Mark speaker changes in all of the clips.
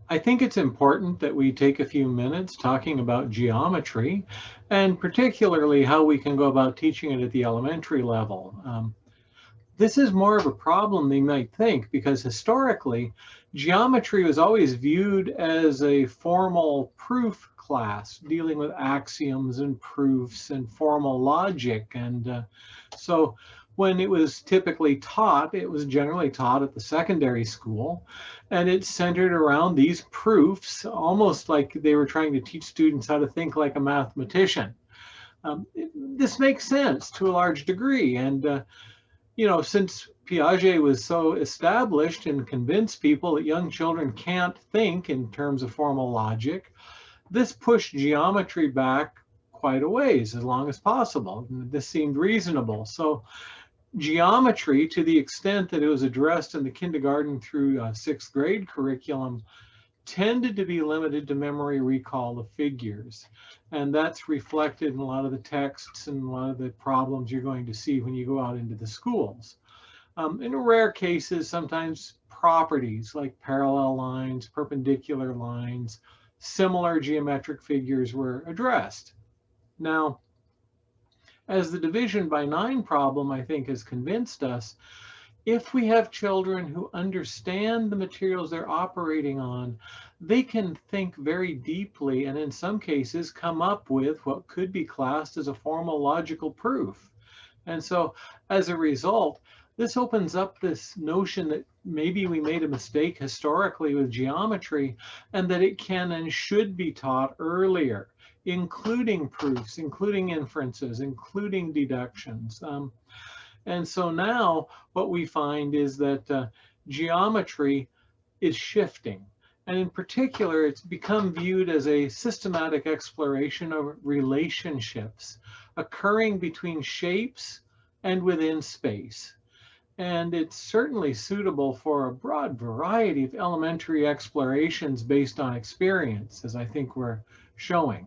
Speaker 1: I think it's important that we take a few minutes talking about geometry, and particularly how we can go about teaching it at the elementary level. This is more of a problem than you might think, because historically, geometry was always viewed as a formal proof class, dealing with axioms and proofs and formal logic. So when it was typically taught, it was generally taught at the secondary school, and it centered around these proofs, almost like they were trying to teach students how to think like a mathematician. This makes sense to a large degree, and since Piaget was so established and convinced people that young children can't think in terms of formal logic, this pushed geometry back quite a ways, as long as possible. This seemed reasonable. So geometry, to the extent that it was addressed in the kindergarten through sixth grade curriculum, tended to be limited to memory recall of figures. And that's reflected in a lot of the texts and a lot of the problems you're going to see when you go out into the schools. In rare cases, sometimes properties like parallel lines, perpendicular lines, similar geometric figures were addressed. Now, as the division by 9 problem, I think, has convinced us, if we have children who understand the materials they're operating on, they can think very deeply and in some cases come up with what could be classed as a formal logical proof. And so as a result, this opens up this notion that maybe we made a mistake historically with geometry, and that it can and should be taught earlier, including proofs, including inferences, including deductions. And so now what we find is that geometry is shifting. And in particular, it's become viewed as a systematic exploration of relationships occurring between shapes and within space. And it's certainly suitable for a broad variety of elementary explorations based on experience, as I think we're showing.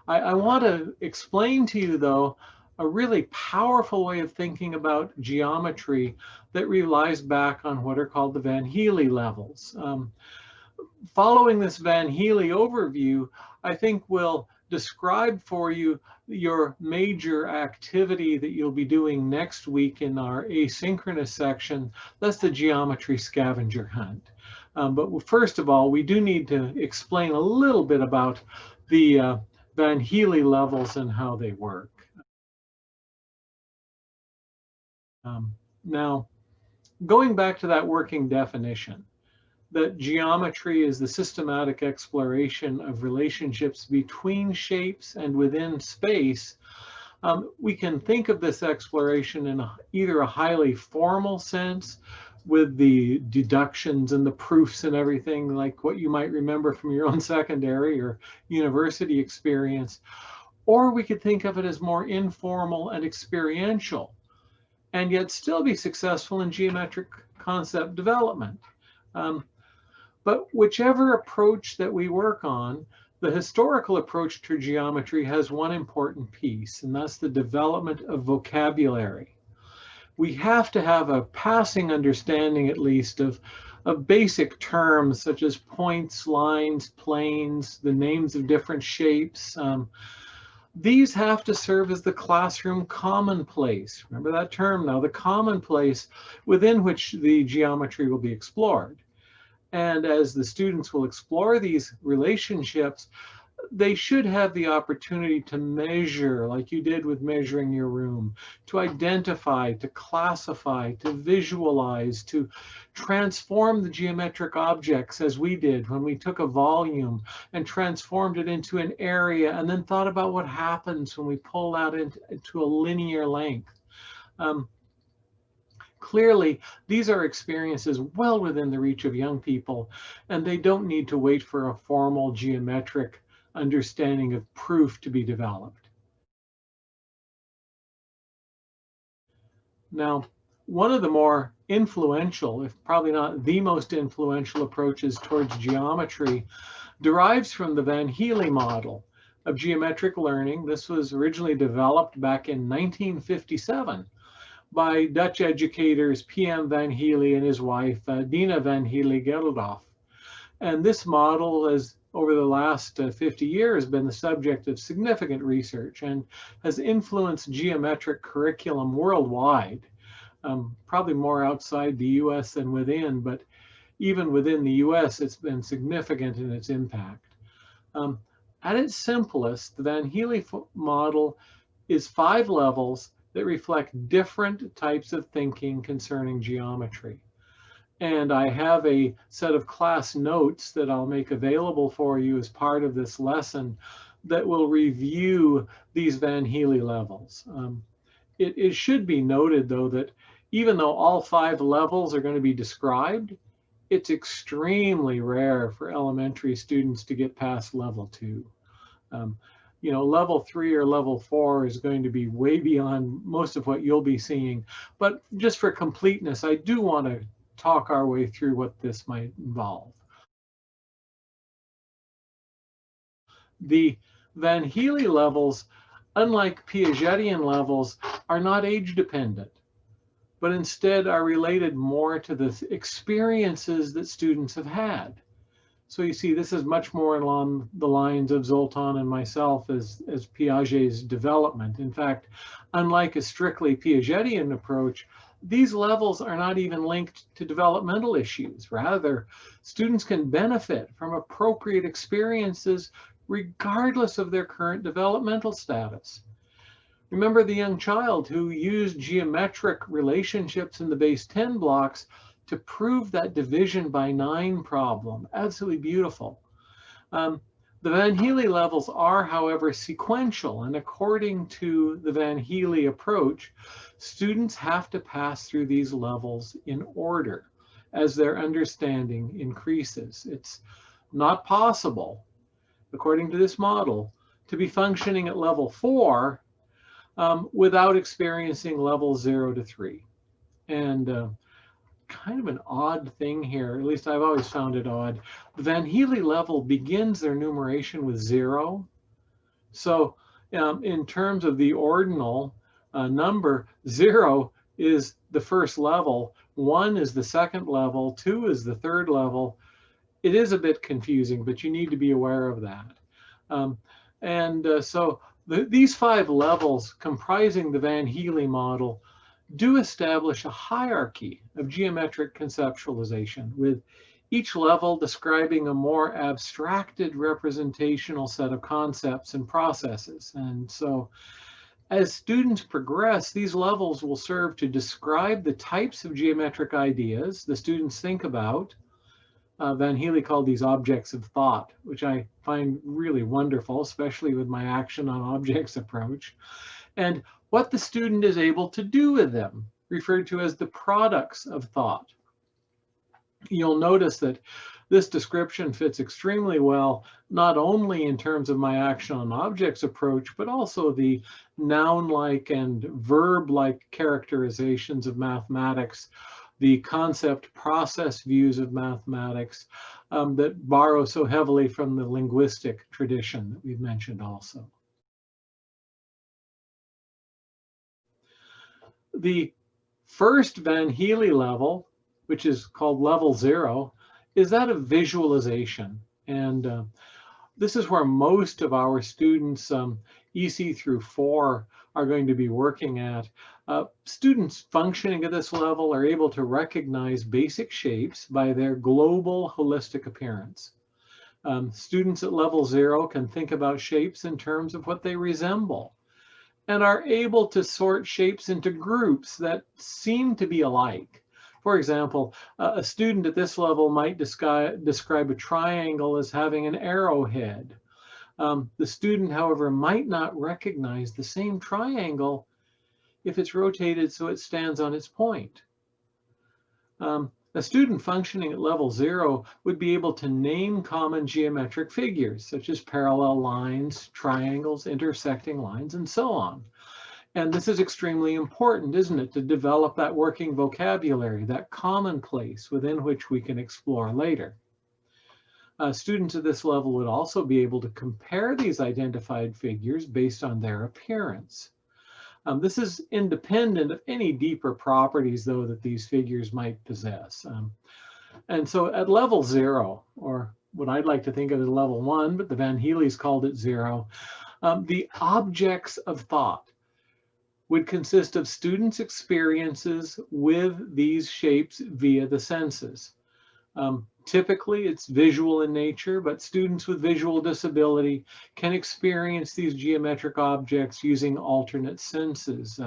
Speaker 1: I want to explain to you, though, a really powerful way of thinking about geometry that relies back on what are called the Van Heile levels. Following this Van Heile overview, I think will describe for you your major activity that you'll be doing next week in our asynchronous section. That's the geometry scavenger hunt. But first of all, we do need to explain a little bit about the Van Heile levels and how they work. Now, going back to that working definition, that geometry is the systematic exploration of relationships between shapes and within space, we can think of this exploration in either a highly formal sense, with the deductions and the proofs and everything, like what you might remember from your own secondary or university experience, or we could think of it as more informal and experiential, and yet still be successful in geometric concept development. But whichever approach that we work on, the historical approach to geometry has one important piece, and that's the development of vocabulary. We have to have a passing understanding, at least, of basic terms such as points, lines, planes, the names of different shapes. These have to serve as the classroom commonplace. Remember that term now, the commonplace within which the geometry will be explored. And as the students will explore these relationships, they should have the opportunity to measure, like you did with measuring your room, to identify, to classify, to visualize, to transform the geometric objects, as we did when we took a volume and transformed it into an area, and then thought about what happens when we pull that into a linear length. Clearly, these are experiences well within the reach of young people, and they don't need to wait for a formal geometric understanding of proof to be developed. Now, one of the more influential, if probably not the most influential approaches towards geometry derives from the Van Heile model of geometric learning. This was originally developed back in 1957 by Dutch educators P.M. van Heile and his wife, Dina van Heile-Geldof. And this model has, over the last 50 years, been the subject of significant research and has influenced geometric curriculum worldwide, probably more outside the US than within, but even within the US, it's been significant in its impact. At its simplest, the Van Heile model is 5 levels that reflect different types of thinking concerning geometry. And I have a set of class notes that I'll make available for you as part of this lesson that will review these Van Heile levels. It should be noted, though, that even though all 5 levels are going to be described, it's extremely rare for elementary students to get past level 2. Level 3 or level 4 is going to be way beyond most of what you'll be seeing. But just for completeness, I do want to talk our way through what this might involve. The Van Heile levels, unlike Piagetian levels, are not age dependent, but instead are related more to the experiences that students have had. So you see, this is much more along the lines of Zoltan and myself as Piaget's development. In fact, unlike a strictly Piagetian approach, these levels are not even linked to developmental issues. Rather, students can benefit from appropriate experiences regardless of their current developmental status. Remember the young child who used geometric relationships in the base 10 blocks to prove that division by 9 problem. Absolutely beautiful. The Van Heile levels are, however, sequential, and according to the Van Heile approach, students have to pass through these levels in order as their understanding increases. It's not possible, according to this model, to be functioning at level 4 without experiencing levels 0 to 3. And kind of an odd thing here, at least I've always found it odd. The Van Heile level begins their numeration with 0. So in terms of the ordinal number, 0 is the first level, 1 is the second level, 2 is the third level. It is a bit confusing, but you need to be aware of that. So these 5 levels comprising the Van Heile model do establish a hierarchy of geometric conceptualization, with each level describing a more abstracted representational set of concepts and processes. And so as students progress, these levels will serve to describe the types of geometric ideas the students think about. Van Heile called these objects of thought, which I find really wonderful, especially with my action on objects approach. And what the student is able to do with them, referred to as the products of thought. You'll notice that this description fits extremely well, not only in terms of my action on objects approach, but also the noun-like and verb-like characterizations of mathematics, the concept process views of mathematics that borrow so heavily from the linguistic tradition that we've mentioned also. The first Van Heile level, which is called level 0, is that of visualization. And this is where most of our students, EC through 4, are going to be working at. Students functioning at this level are able to recognize basic shapes by their global holistic appearance. Students at level 0 can think about shapes in terms of what they resemble, and are able to sort shapes into groups that seem to be alike. For example, a student at this level might describe a triangle as having an arrowhead. The student, however, might not recognize the same triangle if it's rotated so it stands on its point. A student functioning at level 0 would be able to name common geometric figures, such as parallel lines, triangles, intersecting lines, and so on. And this is extremely important, isn't it, to develop that working vocabulary, that commonplace within which we can explore later. Students at this level would also be able to compare these identified figures based on their appearance. This is independent of any deeper properties, though, that these figures might possess. And so at level 0, or what I'd like to think of as level 1, but the Van Heeles called it 0, the objects of thought would consist of students' experiences with these shapes via the senses. Typically, it's visual in nature, but students with visual disability can experience these geometric objects using alternate senses.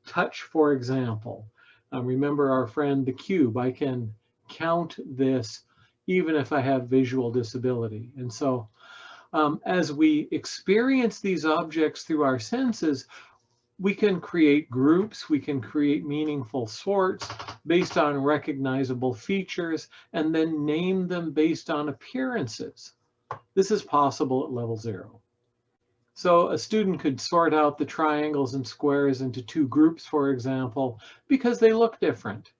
Speaker 1: Touch, for example. Remember our friend the cube. I can count this even if I have visual disability. And so as we experience these objects through our senses, we can create groups, we can create meaningful sorts based on recognizable features, and then name them based on appearances. This is possible at level 0. So a student could sort out the triangles and squares into 2 groups, for example, because they look different.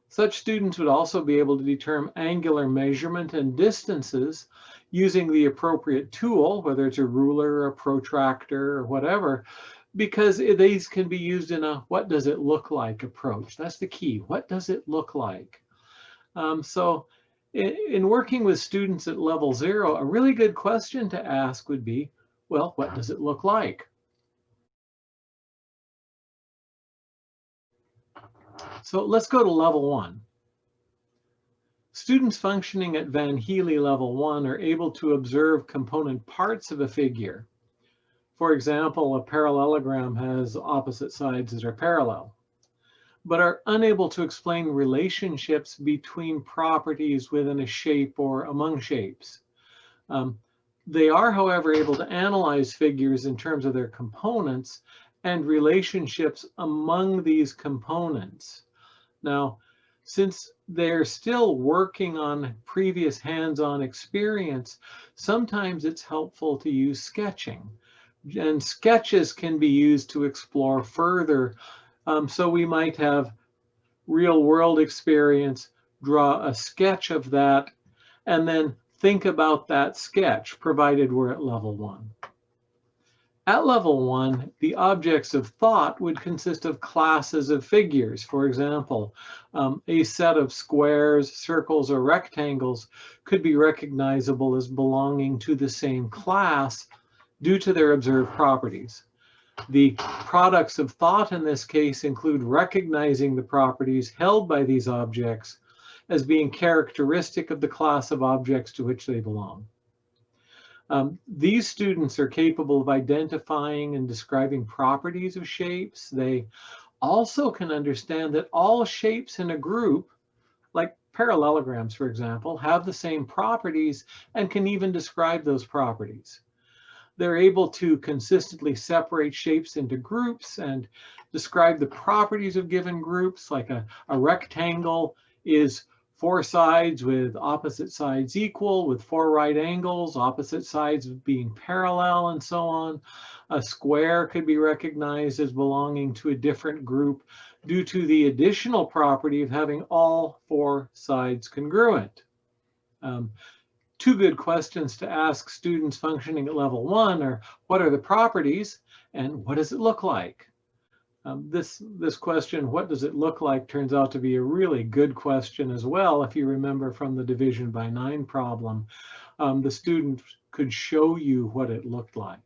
Speaker 1: Such students would also be able to determine angular measurement and distances using the appropriate tool, whether it's a ruler, or a protractor, or whatever, because these can be used in a what does it look like approach. That's the key. What does it look like? So in working with students at level 0, a really good question to ask would be, well, what does it look like? So let's go to level 1. Students functioning at Van Heile level 1 are able to observe component parts of a figure. For example, a parallelogram has opposite sides that are parallel, but are unable to explain relationships between properties within a shape or among shapes. They are, however, able to analyze figures in terms of their components and relationships among these components. Now, since they're still working on previous hands-on experience, sometimes it's helpful to use sketching. And sketches can be used to explore further. So we might have real world experience, draw a sketch of that, and then think about that sketch, provided we're at level 1. At level 1, the objects of thought would consist of classes of figures. For example, a set of squares, circles, or rectangles could be recognizable as belonging to the same class due to their observed properties. The products of thought in this case include recognizing the properties held by these objects as being characteristic of the class of objects to which they belong. These students are capable of identifying and describing properties of shapes. They also can understand that all shapes in a group, like parallelograms, for example, have the same properties and can even describe those properties. They're able to consistently separate shapes into groups and describe the properties of given groups, like a rectangle is 4 sides with opposite sides equal, with 4 right angles, opposite sides being parallel, and so on. A square could be recognized as belonging to a different group due to the additional property of having all 4 sides congruent. 2 good questions to ask students functioning at level 1 are, what are the properties and what does it look like? This question, what does it look like, turns out to be a really good question as well. If you remember from the division by 9 problem, the student could show you what it looked like.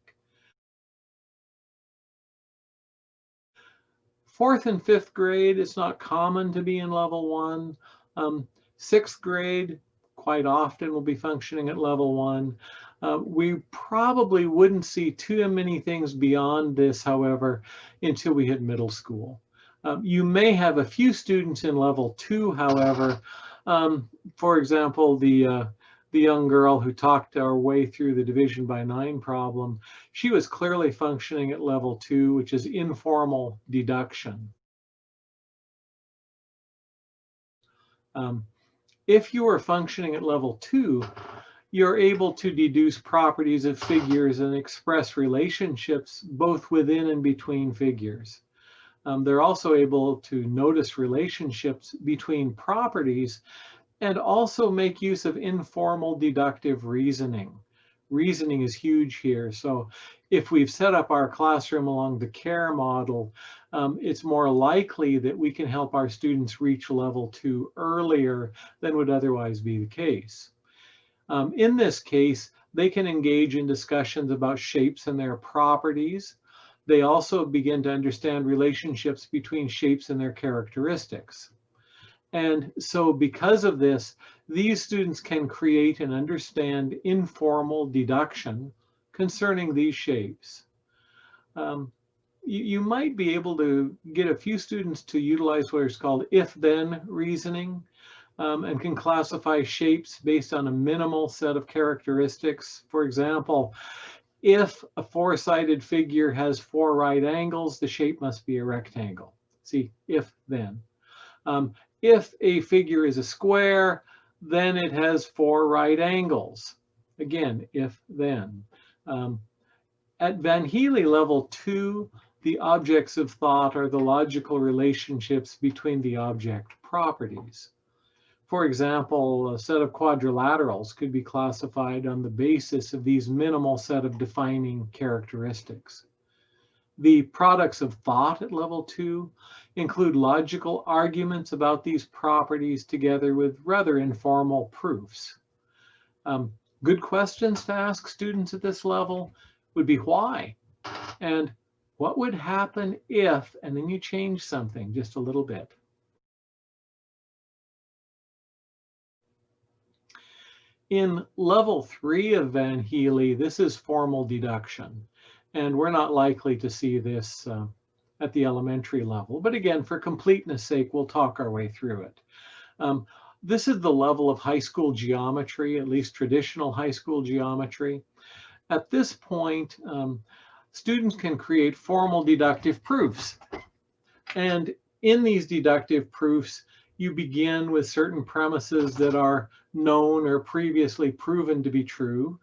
Speaker 1: 4th and 5th grade, it's not common to be in level 1. 6th grade, quite often will be functioning at level 1. We probably wouldn't see too many things beyond this, however, until we hit middle school. You may have a few students in level 2, however. For example, the young girl who talked our way through the division by 9 problem, she was clearly functioning at level 2, which is informal deduction. If you are functioning at level 2, you're able to deduce properties of figures and express relationships both within and between figures. They're also able to notice relationships between properties and also make use of informal deductive reasoning. reasoning is huge here. So if we've set up our classroom along the CARE model, it's more likely that we can help our students reach level 2 earlier than would otherwise be the case. In this case, they can engage in discussions about shapes and their properties. They also begin to understand relationships between shapes and their characteristics. And so because of this, these students can create and understand informal deduction concerning these shapes. You might be able to get a few students to utilize what is called if-then reasoning, and can classify shapes based on a minimal set of characteristics. For example, if a four-sided figure has 4 right angles, the shape must be a rectangle. See, if-then. If a figure is a square, then it has 4 right angles. Again, if-then. At Van Heile level 2, the objects of thought are the logical relationships between the object properties. For example, a set of quadrilaterals could be classified on the basis of these minimal set of defining characteristics. The products of thought at level 2 include logical arguments about these properties together with rather informal proofs. Good questions to ask students at this level would be why? And what would happen if, and then you change something just a little bit. In level 3 of Van Heile, this is formal deduction, and we're not likely to see this at the elementary level. But again, for completeness sake, we'll talk our way through it. This is the level of high school geometry, at least traditional high school geometry. At this point, students can create formal deductive proofs. And in these deductive proofs, you begin with certain premises that are known or previously proven to be true,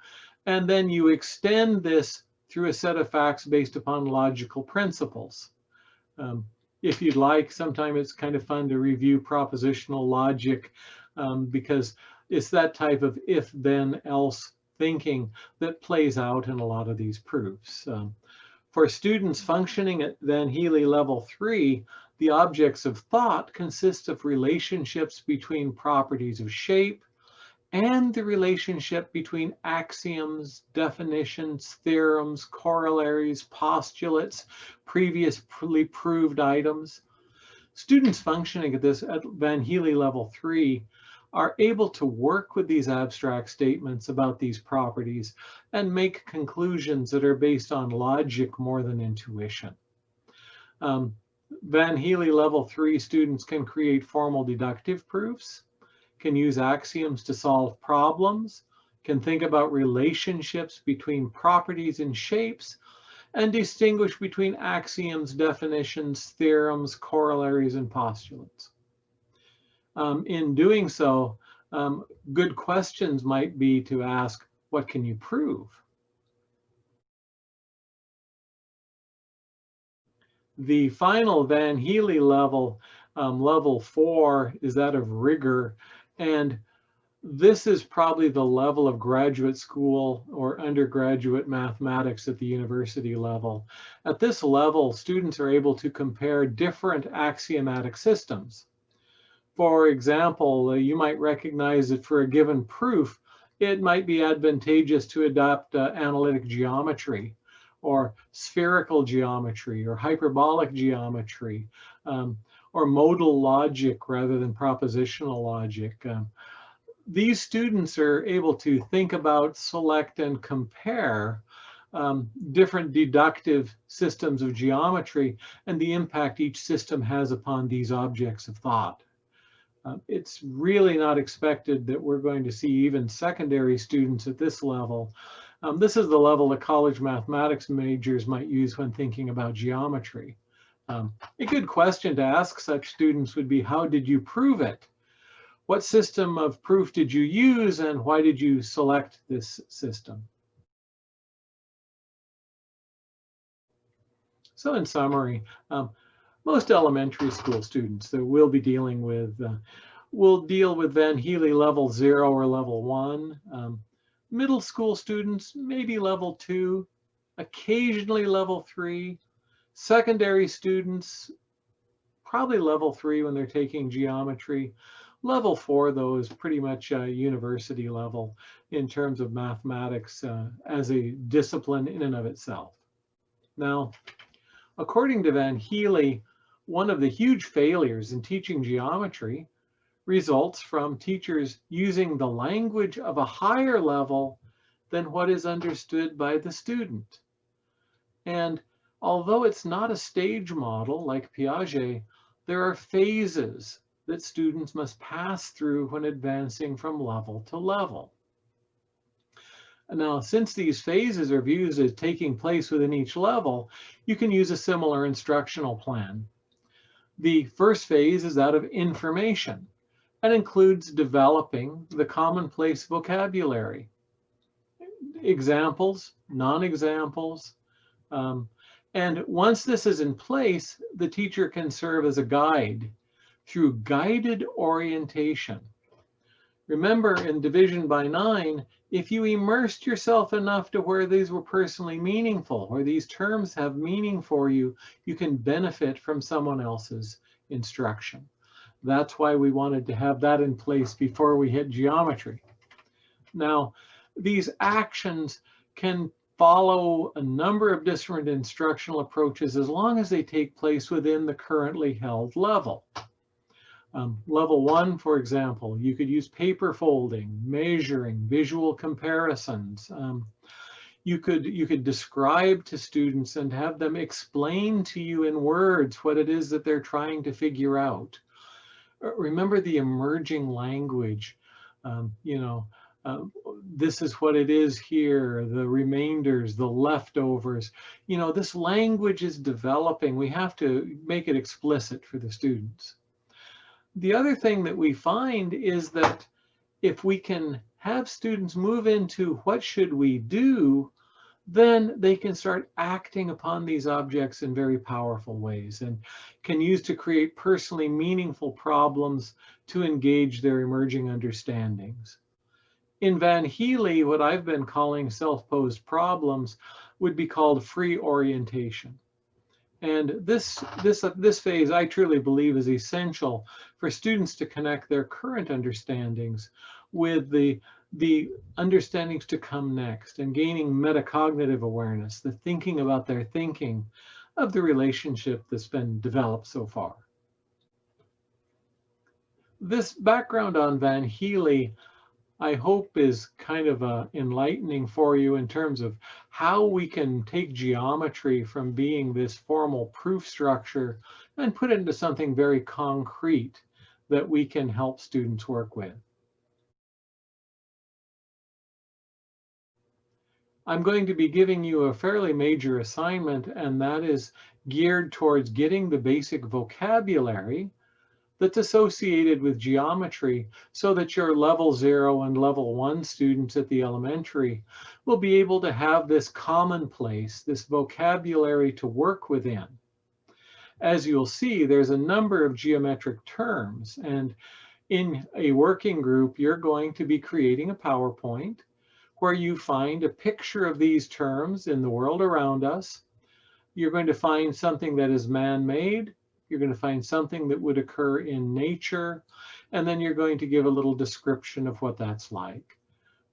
Speaker 1: and then you extend this through a set of facts based upon logical principles. If you'd like, sometimes it's kind of fun to review propositional logic because it's that type of if, then, else thinking that plays out in a lot of these proofs. For students functioning at Van Heile level 3, the objects of thought consist of relationships between properties of shape and the relationship between axioms, definitions, theorems, corollaries, postulates, previously proved items. Students functioning at Van Heile level 3 are able to work with these abstract statements about these properties and make conclusions that are based on logic more than intuition. Van Heile level 3 students can create formal deductive proofs, can use axioms to solve problems, can think about relationships between properties and shapes, and distinguish between axioms, definitions, theorems, corollaries, and postulates. In doing so, good questions might be to ask, what can you prove? The final Van Heile level, level 4, is that of rigor. And this is probably the level of graduate school or undergraduate mathematics at the university level. At this level, students are able to compare different axiomatic systems. For example, you might recognize that for a given proof, it might be advantageous to adopt analytic geometry, or spherical geometry, or hyperbolic geometry, or modal logic rather than propositional logic. These students are able to think about, select, and compare different deductive systems of geometry and the impact each system has upon these objects of thought. It's really not expected that we're going to see even secondary students at this level. This is the level that college mathematics majors might use when thinking about geometry. A good question to ask such students would be, how did you prove it? What system of proof did you use, and why did you select this system? So in summary, most elementary school students that we'll be dealing with will deal with Van Heile level 0 or level 1. Middle school students, maybe level 2, occasionally level 3. Secondary students, probably level 3 when they're taking geometry. Level 4, though, is pretty much university level in terms of mathematics as a discipline in and of itself. Now, according to Van Heile, one of the huge failures in teaching geometry results from teachers using the language of a higher level than what is understood by the student. And although it's not a stage model like Piaget, there are phases that students must pass through when advancing from level to level. Now, since these phases are viewed as taking place within each level, you can use a similar instructional plan. The first phase is that of information and includes developing the commonplace vocabulary, examples, non-examples. And once this is in place, the teacher can serve as a guide through guided orientation. Remember, in division by 9, if you immersed yourself enough to where these were personally meaningful, or these terms have meaning for you, you can benefit from someone else's instruction. That's why we wanted to have that in place before we hit geometry. Now, these actions can follow a number of different instructional approaches as long as they take place within the currently held level. Level 1, for example, you could use paper folding, measuring, visual comparisons. You could describe to students and have them explain to you in words what it is that they're trying to figure out. Remember the emerging language. This is what it is here, the remainders, the leftovers. This language is developing. We have to make it explicit for the students. The other thing that we find is that if we can have students move into what should we do, then they can start acting upon these objects in very powerful ways and can use to create personally meaningful problems to engage their emerging understandings. In Van Heile, what I've been calling self-posed problems would be called free orientation. And this phase, I truly believe, is essential for students to connect their current understandings with the understandings to come next and gaining metacognitive awareness, the thinking about their thinking of the relationship that's been developed so far. This background on Van Heile, I hope, is kind of enlightening for you in terms of how we can take geometry from being this formal proof structure and put it into something very concrete that we can help students work with. I'm going to be giving you a fairly major assignment, and that is geared towards getting the basic vocabulary that's associated with geometry so that your level 0 and level 1 students at the elementary will be able to have this commonplace, this vocabulary to work within. As you'll see, there's a number of geometric terms, and in a working group, you're going to be creating a PowerPoint where you find a picture of these terms in the world around us. You're going to find something that is man-made. You're going to find something that would occur in nature, and then you're going to give a little description of what that's like.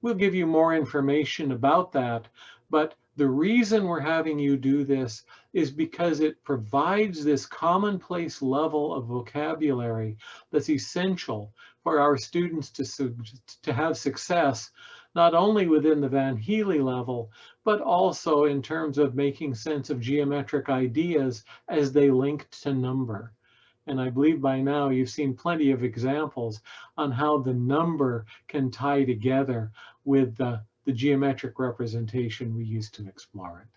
Speaker 1: We'll give you more information about that, but the reason we're having you do this is because it provides this commonplace level of vocabulary that's essential for our students to have success, not only within the Van Heile level, but also in terms of making sense of geometric ideas as they link to number. And I believe by now you've seen plenty of examples on how the number can tie together with the geometric representation we use to explore it.